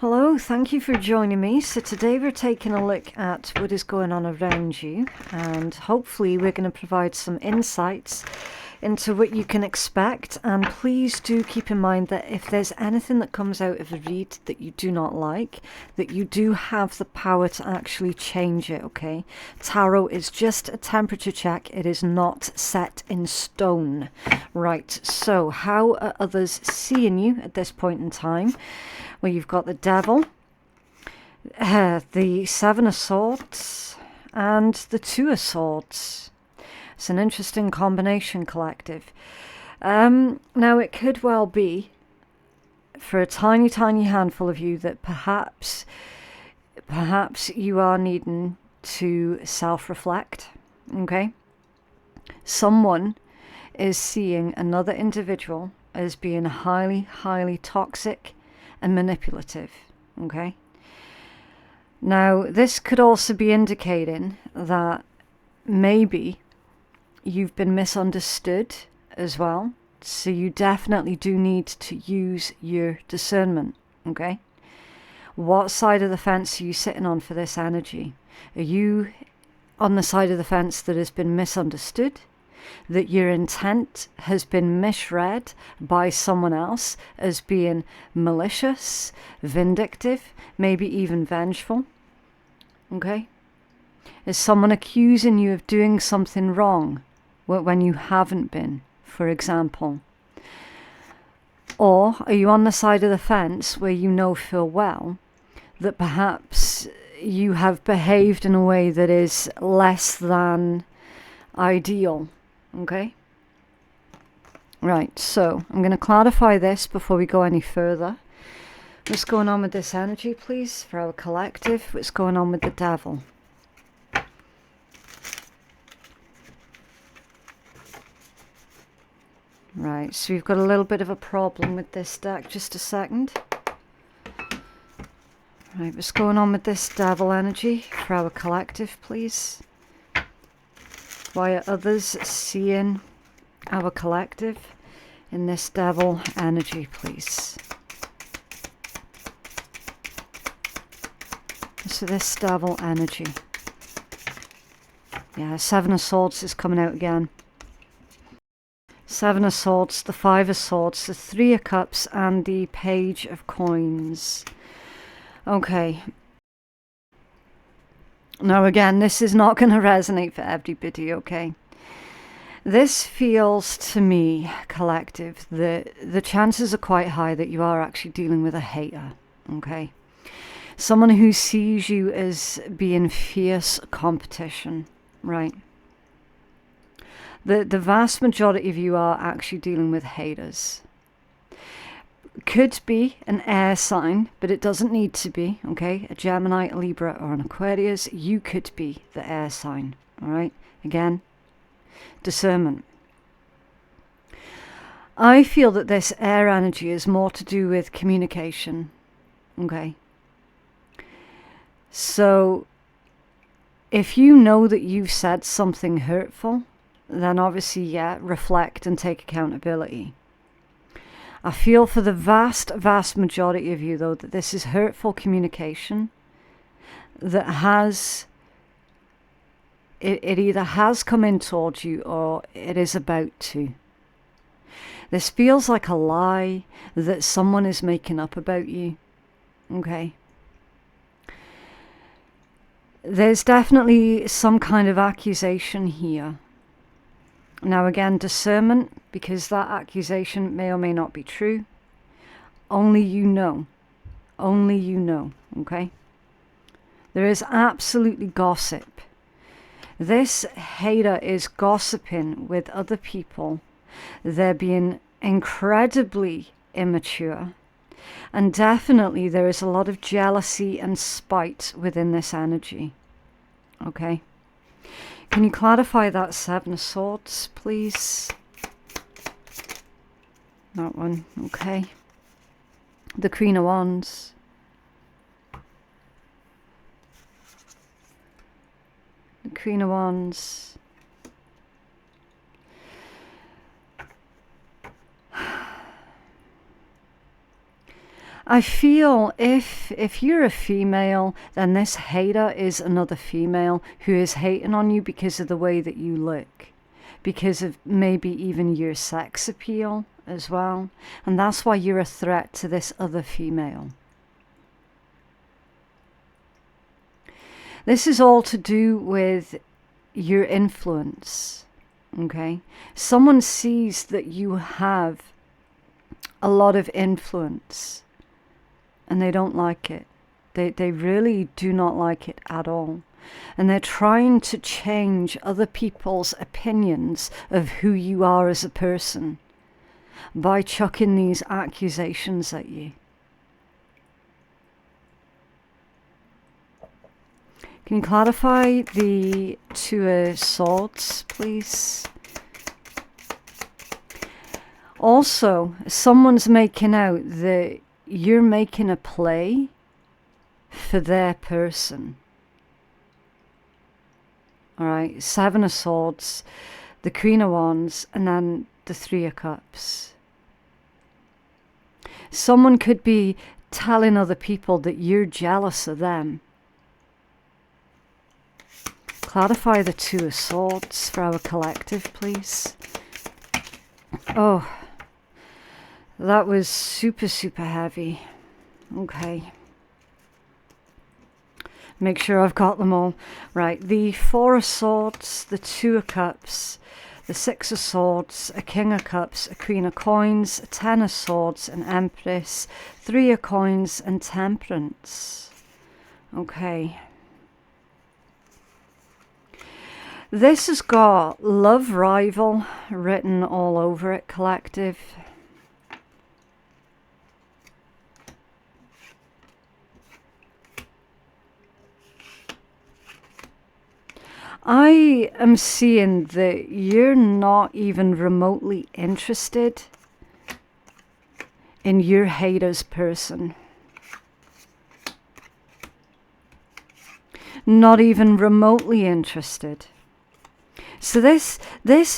Hello, thank you for joining me. So today we're taking a look at what is going on around you, and hopefully we're going to provide some insights into what you can expect. And please do keep in mind that if there's anything that comes out of the read that you do not like, that you do have the power to actually change it, okay? Tarot is just a temperature check. It is not set in stone. Right, so how are others seeing you at this point in time? Well, you've got the Devil, the Seven of Swords, and the Two of Swords. It's an interesting combination, collective. Now, it could well be, for a tiny, tiny handful of you, that perhaps you are needing to self-reflect, okay? Someone is seeing another individual as being highly, highly toxic and manipulative, okay? Now, this could also be indicating that maybe you've been misunderstood as well. So you definitely do need to use your discernment, okay? What side of the fence are you sitting on for this energy? Are you on the side of the fence that has been misunderstood? That your intent has been misread by someone else as being malicious, vindictive, maybe even vengeful? Okay? Is someone accusing you of doing something wrong when you haven't been, for example? Or are you on the side of the fence where you know full well that perhaps you have behaved in a way that is less than ideal? Okay? Right, so I'm going to clarify this before we go any further. What's going on with this energy, please, for our collective? What's going on with the Devil? Right, so we've got a little bit of a problem with this deck. Just a second. Right, what's going on with this Devil energy for our collective, please? Why are others seeing our collective in this Devil energy, please? So this Devil energy. Yeah, Seven of Swords is coming out again. Seven of Swords, the Five of Swords, the Three of Cups, and the Page of Coins. Okay. Now again, this is not going to resonate for everybody, okay? This feels to me, collective, that the chances are quite high that you are actually dealing with a hater, okay? Someone who sees you as being fierce competition, right? The vast majority of you are actually dealing with haters. Could be an air sign, but it doesn't need to be, okay? A Gemini, a Libra, or an Aquarius, you could be the air sign, all right? Again, discernment. I feel that this air energy is more to do with communication, okay? So, if you know that you've said something hurtful, then obviously, yeah, reflect and take accountability. I feel for the vast, vast majority of you, though, that this is hurtful communication that has, it either has come in towards you or it is about to. This feels like a lie that someone is making up about you, okay? There's definitely some kind of accusation here. Now again, discernment, because that accusation may or may not be true. Only you know. Only you know, okay? There is absolutely gossip. This hater is gossiping with other people. They're being incredibly immature. And definitely there is a lot of jealousy and spite within this energy, okay? Can you clarify that Seven of Swords, please? That one, okay. The Queen of Wands. The Queen of Wands. I feel if you're a female, then this hater is another female who is hating on you because of the way that you look, because of maybe even your sex appeal as well. And that's why you're a threat to this other female. This is all to do with your influence, okay? Someone sees that you have a lot of influence and they don't like it. They really do not like it at all. And they're trying to change other people's opinions of who you are as a person by chucking these accusations at you. Can you clarify the Two of Swords, please? Also, someone's making out that you're making a play for their person. Alright, Seven of Swords, the Queen of Wands, and then the Three of Cups. Someone could be telling other people that you're jealous of them. Clarify the Two of Swords for our collective, please. Oh, that was super, super heavy. Okay. Make sure I've got them all. Right, the Four of Swords, the Two of Cups, the Six of Swords, a King of Cups, a Queen of Coins, a Ten of Swords, an Empress, Three of Coins, and Temperance. Okay. This has got love rival written all over it, collective. I am seeing that you're not even remotely interested in your hater's person. Not even remotely interested. So this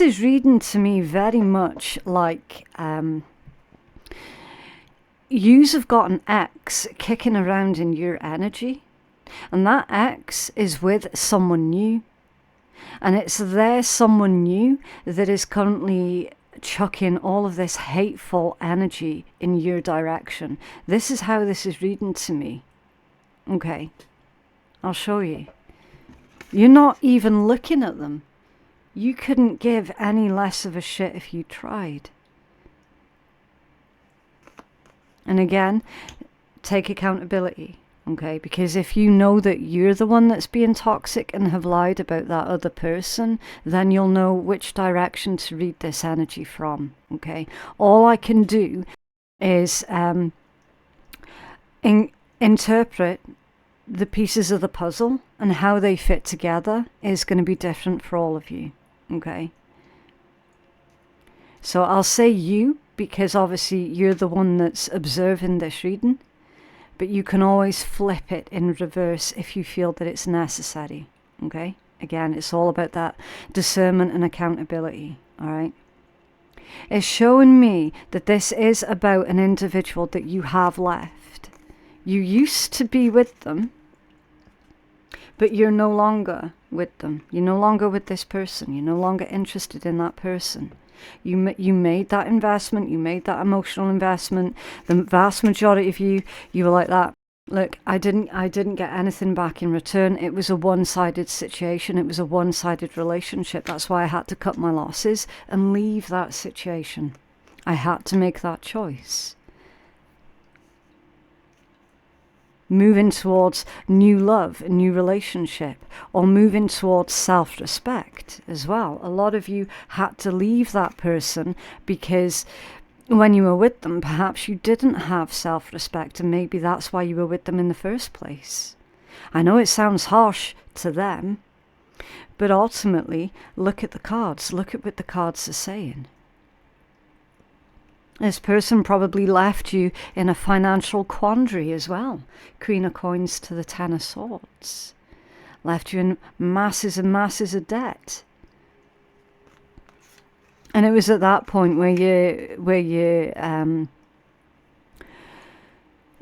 is reading to me very much like yous have got an ex kicking around in your energy, and that ex is with someone new, and it's their someone new that is currently chucking all of this hateful energy in your direction. This is how this is reading to me. Okay, I'll show you. You're not even looking at them. You couldn't give any less of a shit if you tried. And again, take accountability, okay? Because if you know that you're the one that's being toxic and have lied about that other person, then you'll know which direction to read this energy from, okay? All I can do is interpret the pieces of the puzzle, and how they fit together is going to be different for all of you. Okay, so I'll say you because obviously you're the one that's observing this reading, but you can always flip it in reverse if you feel that it's necessary. Okay, again, it's all about that discernment and accountability. All right, it's showing me that this is about an individual that you have left. You used to be with them, but you're no longer with them. You're no longer with this person. You're no longer interested in that person. You made that investment. You made that emotional investment. The vast majority of you were like that. Look, I didn't get anything back in return. It was a one-sided situation. It was a one-sided relationship. That's why I had to cut my losses and leave that situation. I had to make that choice. Moving towards new love, a new relationship, or moving towards self-respect as well. A lot of you had to leave that person because when you were with them, perhaps you didn't have self-respect, and maybe that's why you were with them in the first place. I know it sounds harsh to them, but ultimately, look at the cards. Look at what the cards are saying. This person probably left you in a financial quandary as well. Queen of Coins to the Ten of Swords. Left you in masses and masses of debt. And it was at that point where you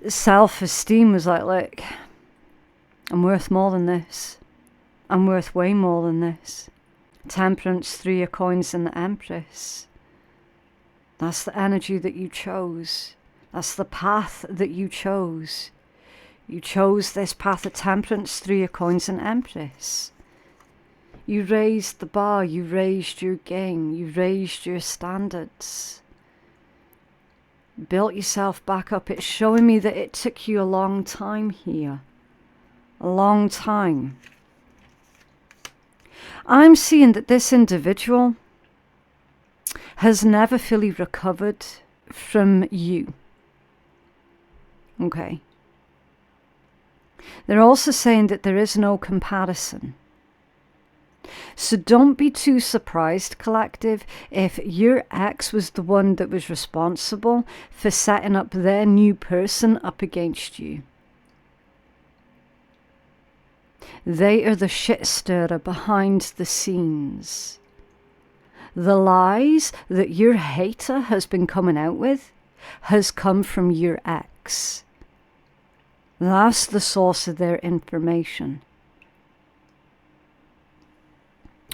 self-esteem was like, look, I'm worth more than this. I'm worth way more than this. Temperance, 3 of coins, and the Empress. That's the energy that you chose. That's the path that you chose. You chose this path of temperance, 3 of coins, and Empress. You raised the bar, you raised your game, you raised your standards. Built yourself back up. It's showing me that it took you a long time here. A long time. I'm seeing that this individual has never fully recovered from you. Okay. They're also saying that there is no comparison. So don't be too surprised, collective, if your ex was the one that was responsible for setting up their new person up against you. They are the shit stirrer behind the scenes. The lies that your hater has been coming out with has come from your ex. That's the source of their information.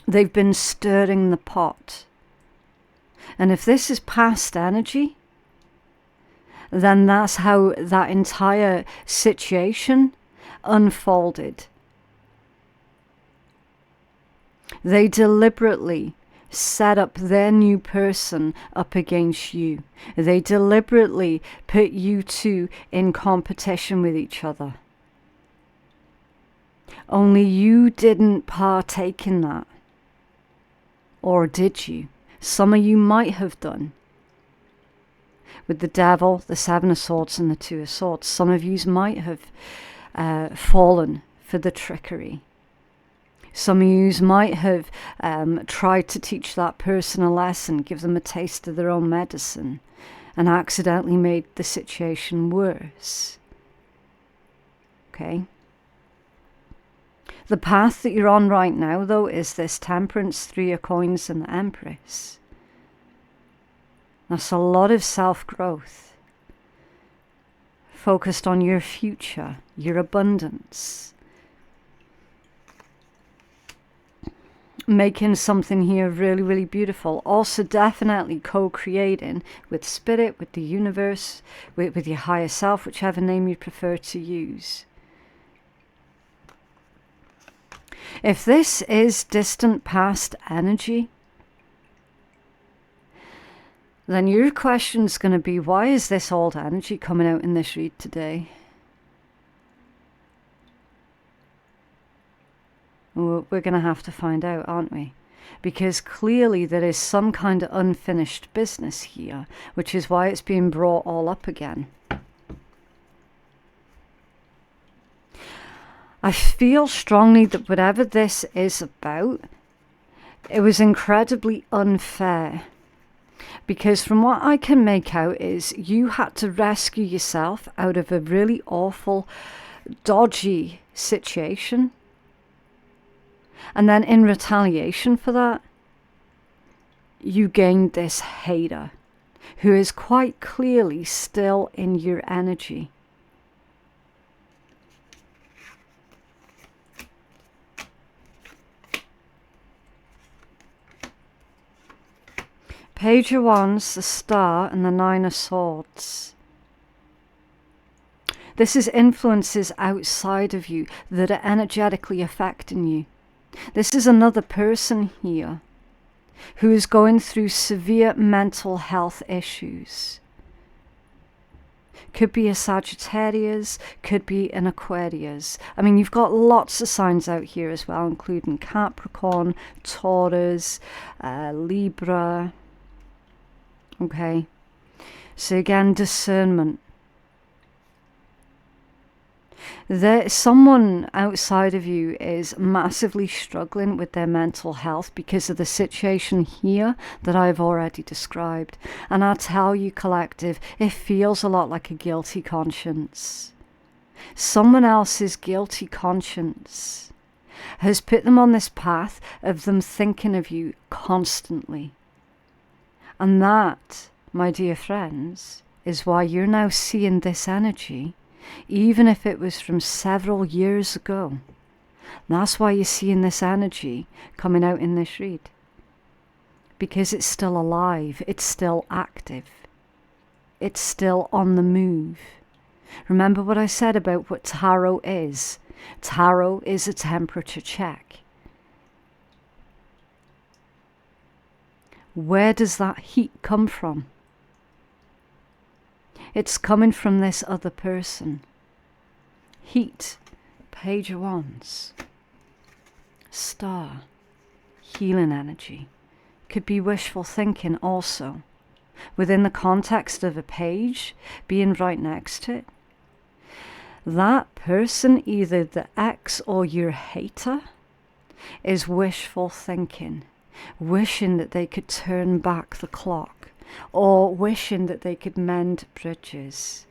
They've been stirring the pot. And if this is past energy, then that's how that entire situation unfolded. They deliberately set up their new person up against you. They deliberately put you two in competition with each other. Only you didn't partake in that. Or did you? Some of you might have done. With the Devil, the 7 of Swords, and the 2 of Swords, some of you might have fallen for the trickery. Some of you might have tried to teach that person a lesson, give them a taste of their own medicine, and accidentally made the situation worse. Okay? The path that you're on right now, though, is this Temperance, 3 of coins, and the Empress. That's a lot of self-growth. Focused on your future, your abundance. Making something here really, really beautiful. Also definitely co-creating with spirit, with the universe, with your higher self, whichever name you prefer to use. If this is distant past energy, then your question's going to be, why is this old energy coming out in this read today? Well, we're going to have to find out, aren't we? Because clearly there is some kind of unfinished business here, which is why it's being brought all up again. I feel strongly that whatever this is about, it was incredibly unfair. Because from what I can make out is you had to rescue yourself out of a really awful, dodgy situation. And then in retaliation for that, you gained this hater who is quite clearly still in your energy. Page of Wands, the Star, and the 9 of Swords. This is influences outside of you that are energetically affecting you. This is another person here who is going through severe mental health issues. Could be a Sagittarius, could be an Aquarius. I mean, you've got lots of signs out here as well, including Capricorn, Taurus, Libra. Okay, so again, discernment. Someone outside of you is massively struggling with their mental health because of the situation here that I've already described. And I tell you, collective, it feels a lot like a guilty conscience. Someone else's guilty conscience has put them on this path of them thinking of you constantly. And that, my dear friends, is why you're now seeing this energy, even if it was from several years ago. That's why you're seeing this energy coming out in this read. Because it's still alive, it's still active, it's still on the move. Remember what I said about what tarot is? Tarot is a temperature check. Where does that heat come from? It's coming from this other person. Heat, Page of Wands, Star, healing energy. Could be wishful thinking also, within the context of a page being right next to it. That person, either the ex or your hater, is wishful thinking, wishing that they could turn back the clock, or wishing that they could mend bridges.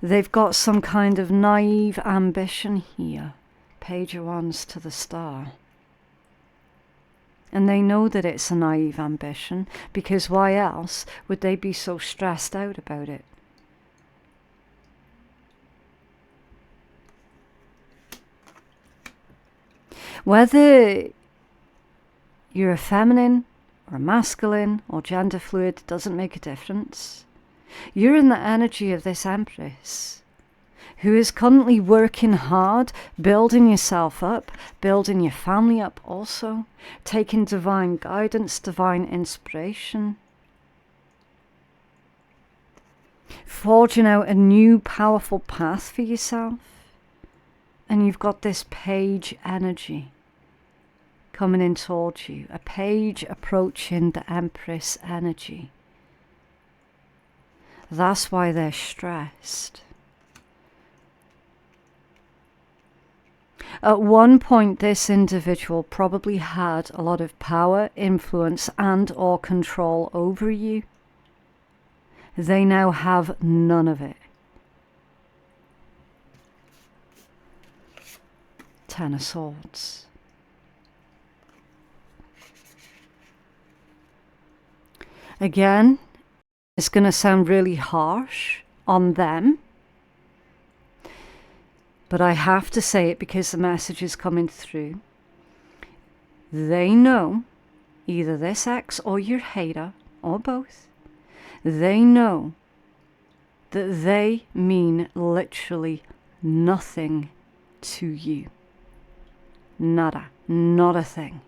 They've got some kind of naive ambition here, Page of Wands to the Star. And they know that it's a naive ambition, because why else would they be so stressed out about it? Whether you're a feminine or a masculine or gender fluid doesn't make a difference. You're in the energy of this Empress, who is currently working hard, building yourself up, building your family up also, taking divine guidance, divine inspiration, forging out a new powerful path for yourself. And you've got this page energy coming in towards you, a page approaching the Empress energy. That's why they're stressed. At one point, this individual probably had a lot of power, influence, and or control over you. They now have none of it. Ten of Swords. Again, it's going to sound really harsh on them, but I have to say it because the message is coming through. They know, either this ex or your hater, or both, they know that they mean literally nothing to you. Nada. Not a thing.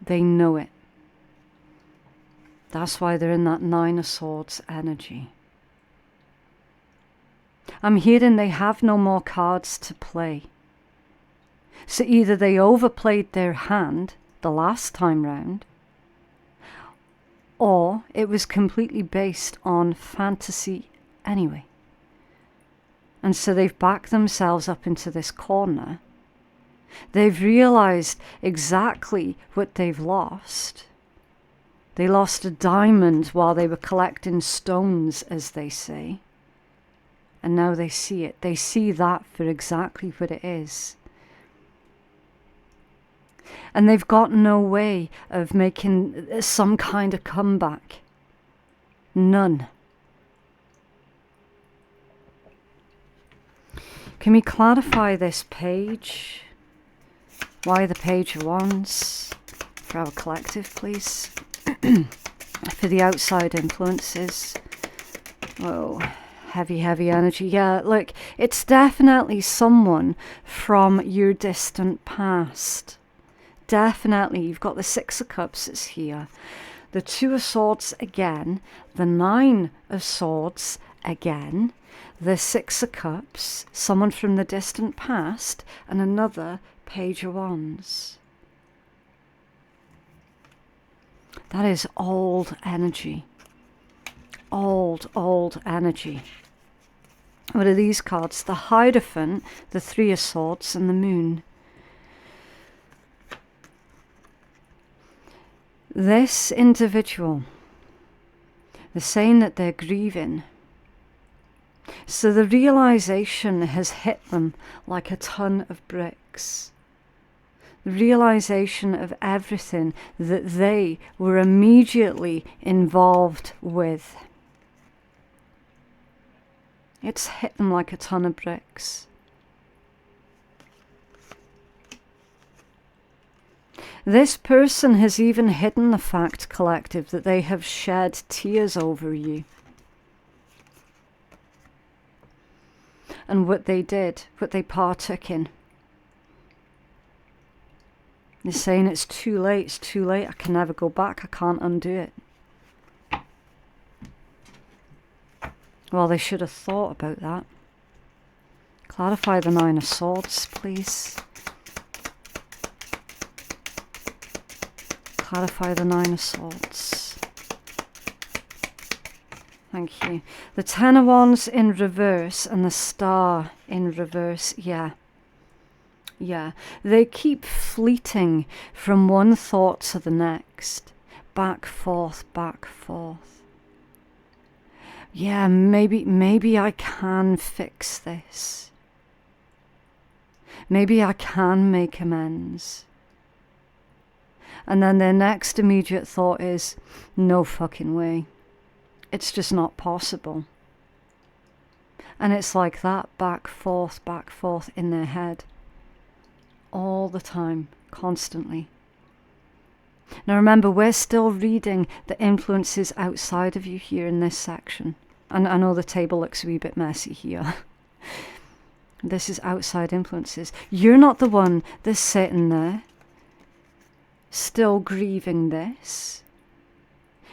They know it. That's why they're in that Nine of Swords energy. I'm hearing they have no more cards to play. So either they overplayed their hand the last time round, or it was completely based on fantasy anyway. And so they've backed themselves up into this corner. They've realized exactly what they've lost. They lost a diamond while they were collecting stones, as they say. And now they see it. They see that for exactly what it is. And they've got no way of making some kind of comeback. None. Can we clarify this page? Why the Page of Wands? For our collective, please. For the outside influences. Oh, heavy, heavy energy. Yeah, look, it's definitely someone from your distant past. Definitely. You've got the Six of Cups that's here. The Two of Swords again. The Nine of Swords again. The Six of Cups, someone from the distant past, and another Page of Wands. That is old energy. Old energy. What are these cards? The Hierophant, the Three of Swords, and the Moon. This individual, they're saying that they're grieving. So the realization has hit them like a ton of bricks. realization of everything that they were immediately involved with. It's hit them like a ton of bricks. This person has even hidden the fact, collective, that they have shed tears over you. And what they did, what they partook in. They're saying it's too late, I can never go back, I can't undo it. Well, they should have thought about that. Clarify the Nine of Swords, please. Clarify the Nine of Swords. Thank you. The Ten of Wands in reverse and the Star in reverse. Yeah. They keep fleeting from one thought to the next. Back, forth, back, forth. Yeah, maybe I can fix this. Maybe I can make amends. And then their next immediate thought is, no fucking way. It's just not possible. And it's like that, back, forth in their head. All the time, constantly. Now remember, we're still reading the influences outside of you here in this section. And I know the table looks a wee bit messy here. This is outside influences. You're not the one that's sitting there, still grieving this.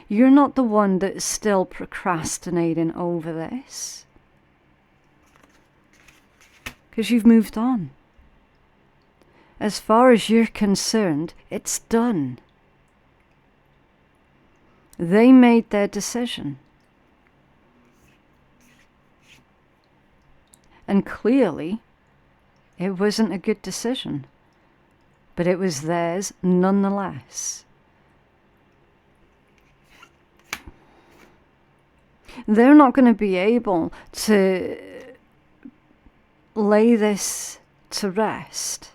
You're not the one that's still procrastinating over this. Because you've moved on. As far as you're concerned, it's done. They made their decision. And clearly, it wasn't a good decision. But it was theirs nonetheless. They're not going to be able to lay this to rest.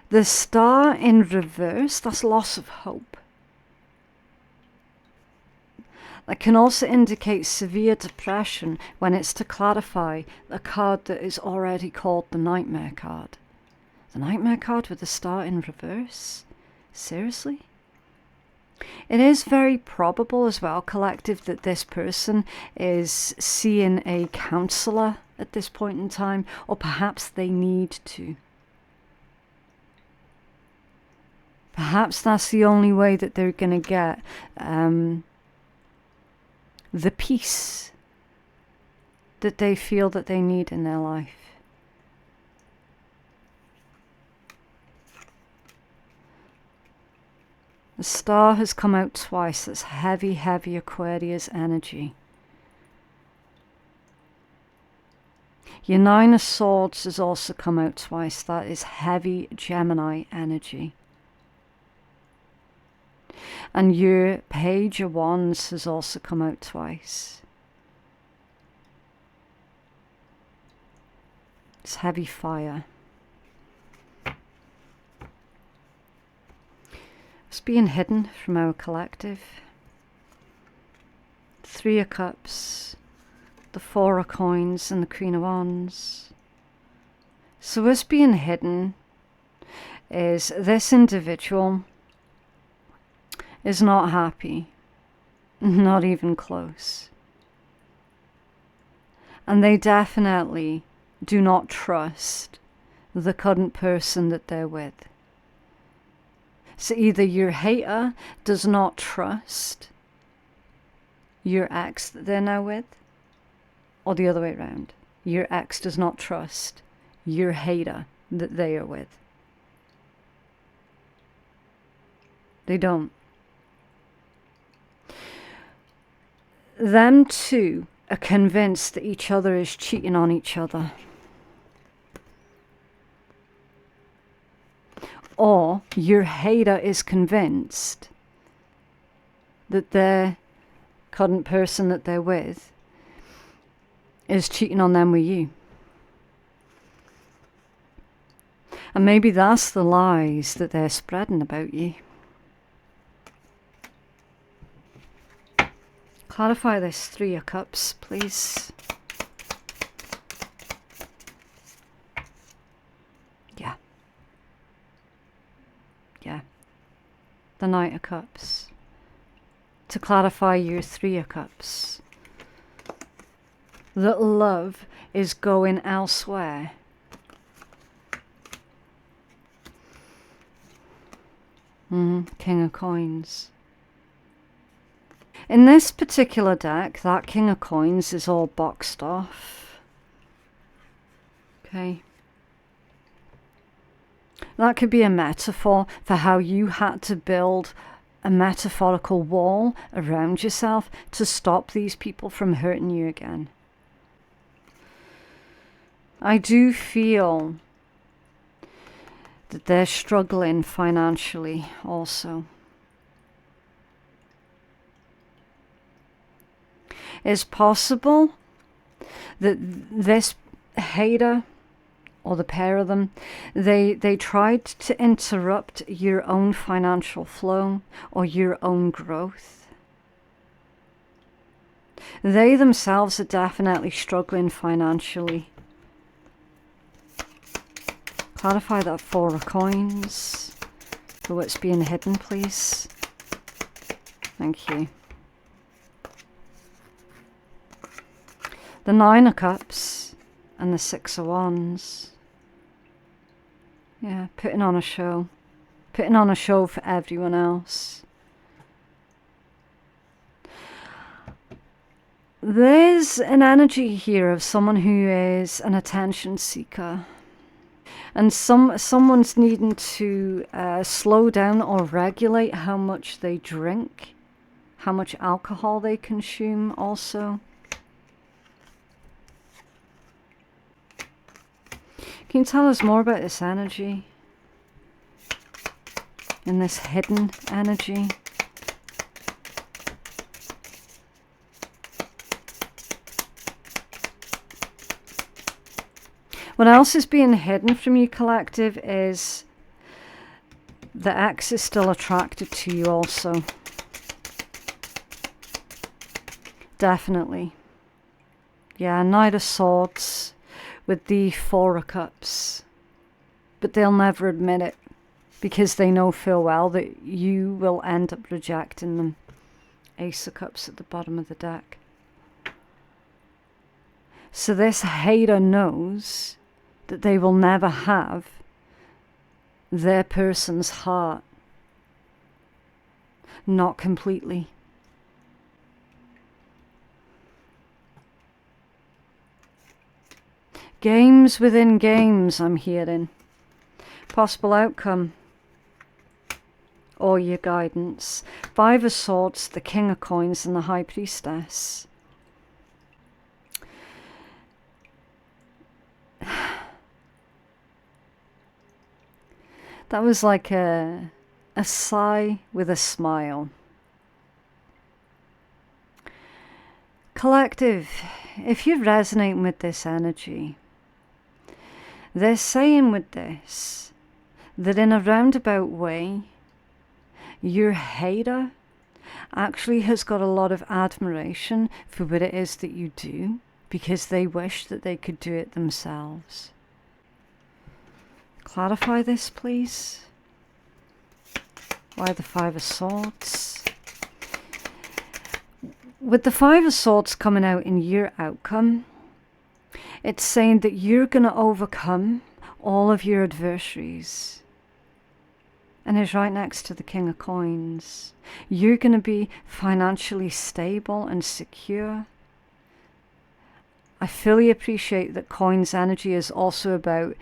The Star in reverse, that's loss of hope. That can also indicate severe depression when it's to clarify a card that is already called the Nightmare card. The Nightmare card with the Star in reverse? Seriously? It is very probable as well, collective, that this person is seeing a counsellor at this point in time, or perhaps they need to. Perhaps that's the only way that they're going to get the peace that they feel that they need in their life. The Star has come out twice. That's heavy, heavy Aquarius energy. Your Nine of Swords has also come out twice. That is heavy Gemini energy. And your Page of Wands has also come out twice. It's heavy fire. It's being hidden from our collective. Three of Cups, the Four of Coins, and the Queen of Wands. So what's being hidden is this individual is not happy, not even close. And they definitely do not trust the current person that they're with. So either your hater does not trust your ex that they're now with, or the other way around. Your ex does not trust your hater that they are with. They don't. Them two are convinced that each other is cheating on each other. Or your hater is convinced that their current person that they're with is cheating on them with you. And maybe that's the lies that they're spreading about you. Clarify this 3 of Cups, please. Yeah. Yeah. The Knight of Cups. To clarify your 3 of Cups. That love is going elsewhere. King of Coins. In this particular deck, that King of Coins is all boxed off. Okay. That could be a metaphor for how you had to build a metaphorical wall around yourself to stop these people from hurting you again. I do feel that they're struggling financially also. It's possible that this hater, or the pair of them, they tried to interrupt your own financial flow or your own growth. They themselves are definitely struggling financially. Clarify that 4 of Coins for what's being hidden, please. Thank you. The 9 of Cups and the 6 of Wands. Yeah, putting on a show. Putting on a show for everyone else. There's an energy here of someone who is an attention seeker. And someone's needing to slow down or regulate how much they drink, how much alcohol they consume also. Can you tell us more about this energy? And this hidden energy? What else is being hidden from you, collective, is the ex is still attracted to you also. Definitely. Yeah, Knight of Swords with the 4 of Cups. But they'll never admit it because they know full well that you will end up rejecting them. Ace of Cups at the bottom of the deck. So this hater knows that they will never have their person's heart. Not completely. Games within games, I'm hearing. Possible outcome. Or your guidance. 5 of Swords, the King of Coins, and the High Priestess. That was like a sigh with a smile. Collective, if you're resonating with this energy, they're saying with this that in a roundabout way, your hater actually has got a lot of admiration for what it is that you do because they wish that they could do it themselves. Clarify this, please. Why the 5 of Swords? With the 5 of Swords coming out in your outcome, it's saying that you're going to overcome all of your adversaries. And it's right next to the King of Coins. You're going to be financially stable and secure. I fully appreciate that Coins energy is also about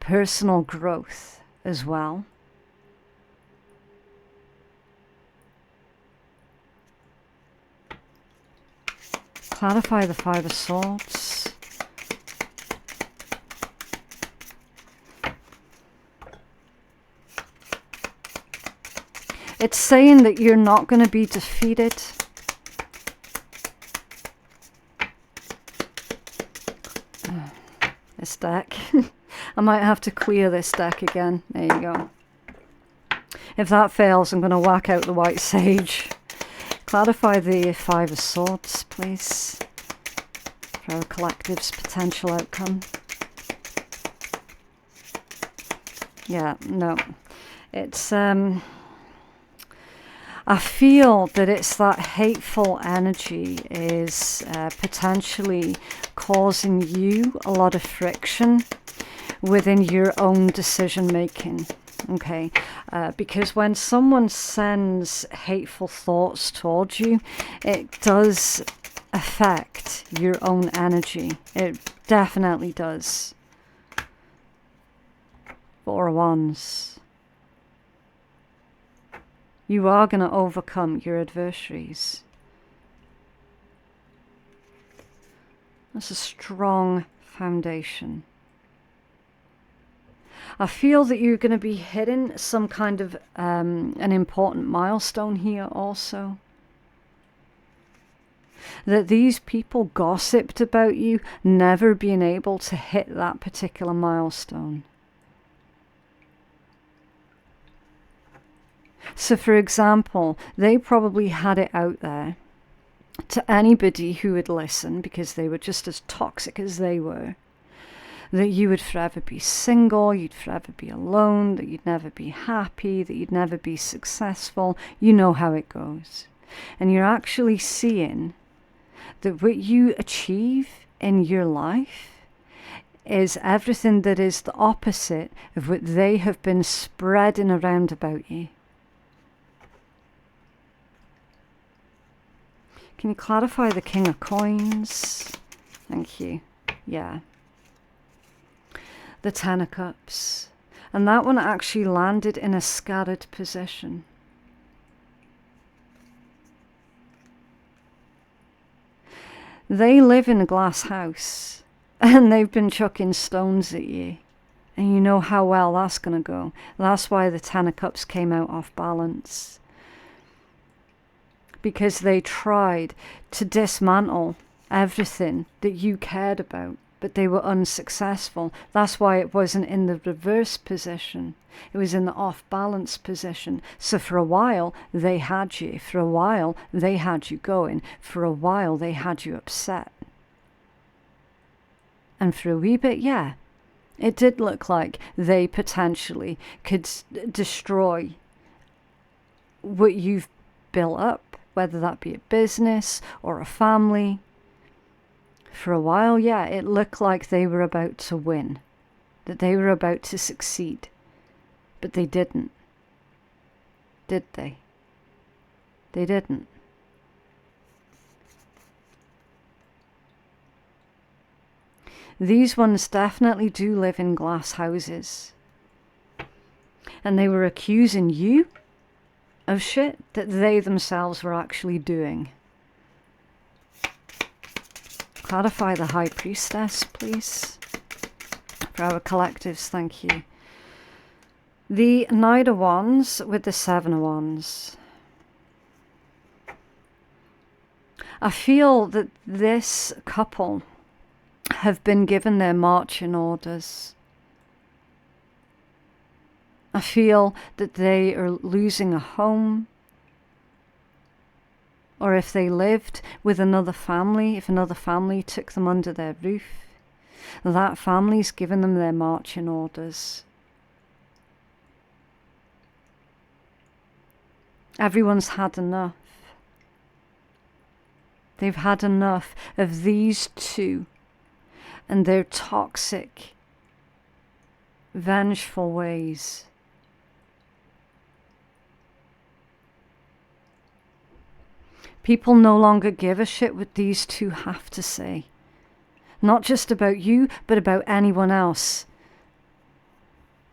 personal growth as well. Clarify the 5 of Swords. It's saying that you're not going to be defeated. This deck. I might have to clear this deck again. There you go. If that fails, I'm going to whack out the White Sage. Clarify the Five of Swords, please, for our collective's potential outcome. Yeah, no. It's, I feel that it's that hateful energy is potentially causing you a lot of friction within your own decision making. Okay, because when someone sends hateful thoughts towards you, it does affect your own energy. It definitely does. Four of Wands. You are going to overcome your adversaries. That's a strong foundation. I feel that you're going to be hitting some kind of an important milestone here also. That these people gossiped about you never being able to hit that particular milestone. So for example, they probably had it out there to anybody who would listen, because they were just as toxic as they were, that you would forever be single, you'd forever be alone, that you'd never be happy, that you'd never be successful. You know how it goes. And you're actually seeing that what you achieve in your life is everything that is the opposite of what they have been spreading around about you. Can you clarify the King of Coins? Thank you. Yeah. The Ten of Cups. And that one actually landed in a scattered position. They live in a glass house and they've been chucking stones at you. And you know how well that's going to go. That's why the Ten of Cups came out off balance. Because they tried to dismantle everything that you cared about, but they were unsuccessful. That's why it wasn't in the reverse position. It was in the off-balance position. So for a while, they had you. For a while, they had you going. For a while, they had you upset. And for a wee bit, yeah, it did look like they potentially could destroy what you've built up, whether that be a business or a family. For a while, yeah, it looked like they were about to win, that they were about to succeed. But they didn't. Did they? They didn't. These ones definitely do live in glass houses. And they were accusing you of shit that they themselves were actually doing. Clarify the High Priestess, please. For our collectives, thank you. The Knight of Wands with the Seven of Wands. I feel that this couple have been given their marching orders. I feel that they are losing a home, or if they lived with another family, if another family took them under their roof, that family's given them their marching orders. Everyone's had enough. They've had enough of these two and their toxic, vengeful ways. People no longer give a shit what these two have to say. Not just about you, but about anyone else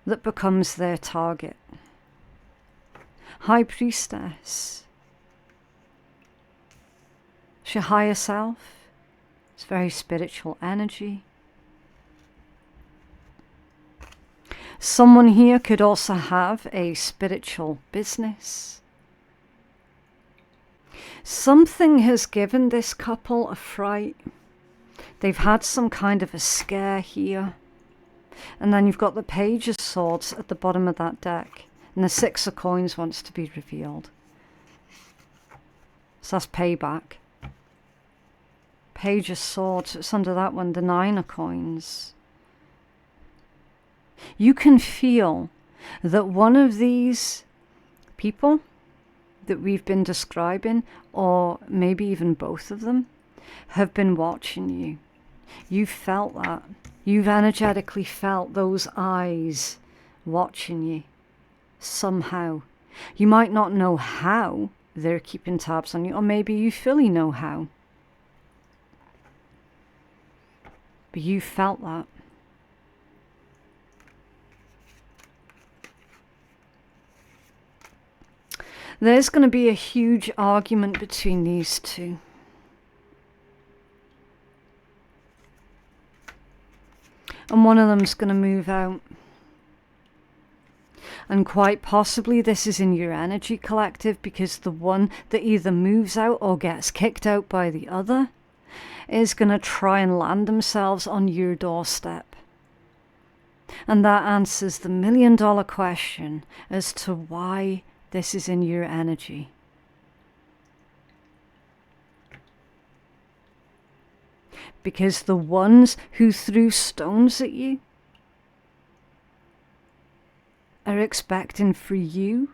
that becomes their target. High Priestess. It's your higher self. It's very spiritual energy. Someone here could also have a spiritual business. Something has given this couple a fright. They've had some kind of a scare here. And then you've got the Page of Swords at the bottom of that deck. And the Six of Coins wants to be revealed. So that's payback. Page of Swords, it's under that one, the Nine of Coins. You can feel that one of these people that we've been describing, or maybe even both of them, have been watching you. You felt that. You've energetically felt those eyes watching you somehow. You might not know how they're keeping tabs on you, or maybe you fully know how. But you felt that. There's going to be a huge argument between these two. And one of them's going to move out. And quite possibly this is in your energy collective, because the one that either moves out or gets kicked out by the other is going to try and land themselves on your doorstep. And that answers the million-dollar question as to why this is in your energy. Because the ones who threw stones at you are expecting for you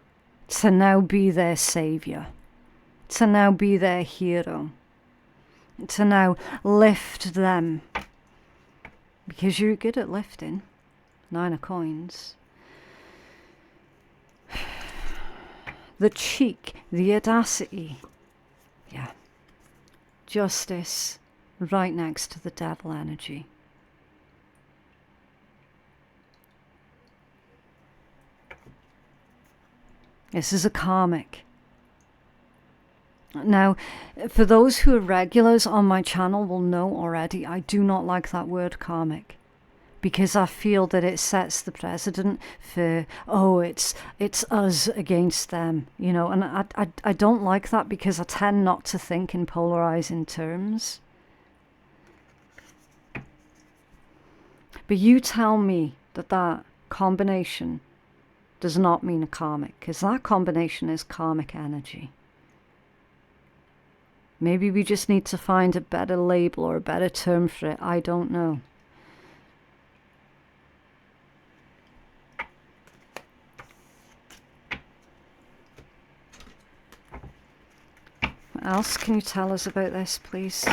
to now be their savior, to now be their hero, to now lift them. Because you're good at lifting. Nine of Coins. The cheek, the audacity. Yeah. Justice right next to the devil energy. This is a karmic. Now, for those who are regulars on my channel will know already, I do not like that word karmic. Because I feel that it sets the precedent for, oh, it's us against them, you know, and I don't like that, because I tend not to think in polarizing terms. But you tell me that that combination does not mean a karmic, because that combination is karmic energy. Maybe we just need to find a better label or a better term for it. I don't know. What else can you tell us about this, please?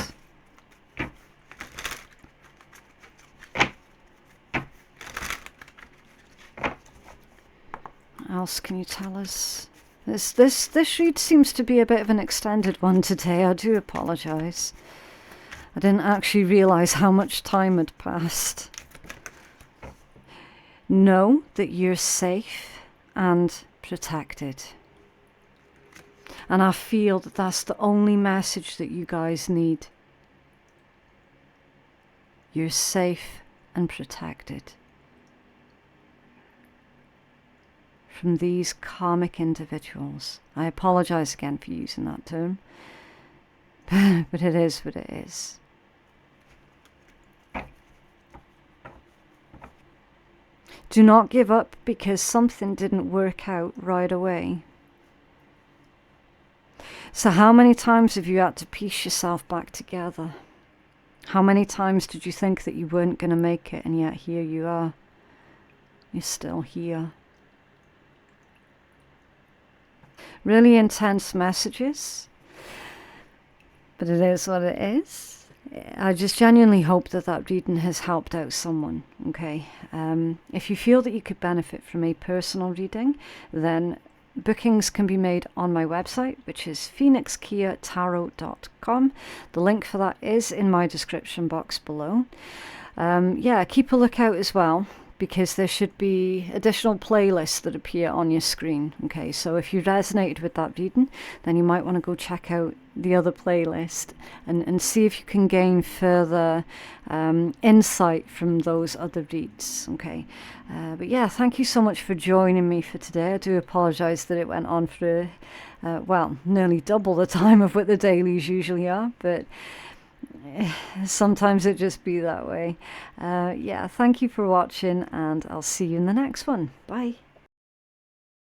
What else can you tell us? This read seems to be a bit of an extended one today. I do apologise. I didn't actually realise how much time had passed. Know that you're safe and protected. And I feel that that's the only message that you guys need. You're safe and protected from these karmic individuals. I apologize again for using that term, but it is what it is. Do not give up because something didn't work out right away. So how many times have you had to piece yourself back together? How many times did you think that you weren't going to make it, and yet here you are? You're still here. Really intense messages, but it is what it is. I just genuinely hope that that reading has helped out someone, okay? If you feel that you could benefit from a personal reading, then bookings can be made on my website, which is phoenixkeiatarot.com. The link for that is in my description box below. Yeah, keep a lookout as well, because there should be additional playlists that appear on your screen. Okay, so if you resonated with that reading, then you might want to go check out the other playlist and see if you can gain further insight from those other reads. Okay, but yeah, thank you so much for joining me for today. I do apologize that it went on for well, nearly double the time of what the dailies usually are, but sometimes it just be that way. Yeah, thank you for watching, and I'll see you in the next one. Bye.